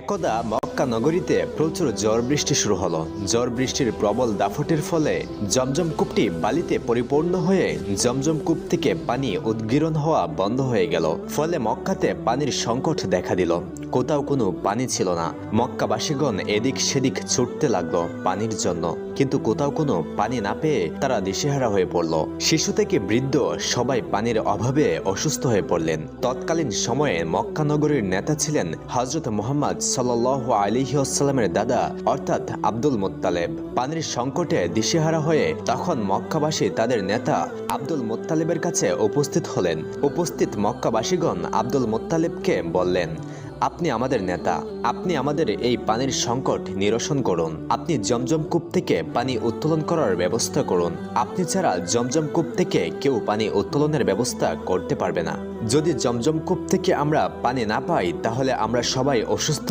একদা মক্কা নগরীতে প্রচুর ঝড় বৃষ্টি শুরু হলো। ঝড় বৃষ্টির প্রবল দাপটের ফলে জমজম কূপটি বালিতে পরিপূর্ণ হয়ে জমজম কূপ থেকে পানি উদ্গীরণ হওয়া বন্ধ হয়ে গেল। ফলে মক্কাতে পানির সংকট দেখা দিল। কোথাও কোনো পানি ছিল না। মক্কাবাসীগণ এদিক সেদিক ছুটতে লাগলো পানির জন্য, কিন্তু কোথাও কোনো পানি না পেয়ে তারা দিশেহারা হয়ে পড়ল। শিশু থেকে বৃদ্ধ সবাই পানির অভাবে অসুস্থ হয়ে পড়লেন। তৎকালীন সময়ে মক্কা নগরীর নেতা ছিলেন হযরত মুহাম্মদ সাল্লাল্লাহু আলাইহি ওয়াসাল্লামের দাদা অর্থাৎ আব্দুল মুত্তালিব। পানির সংকটে দিশেহারা হয়ে তখন মক্কাবাসী তাদের নেতা আব্দুল মুত্তালিবের কাছে উপস্থিত হলেন। উপস্থিত মক্কাবাসীগণ আব্দুল মুত্তালিবকে বললেন, আপনি আমাদের নেতা, আপনি আমাদের এই পানির সংকট নিরসন করুন। আপনি জমজম কূপ থেকে পানি উত্তোলন করার ব্যবস্থা করুন। আপনি ছাড়া জমজম কূপ থেকে কেউ পানি উত্তোলনের ব্যবস্থা করতে পারবে না। যদি জমজম কূপ থেকে আমরা পানি না পাই তাহলে আমরা সবাই অসুস্থ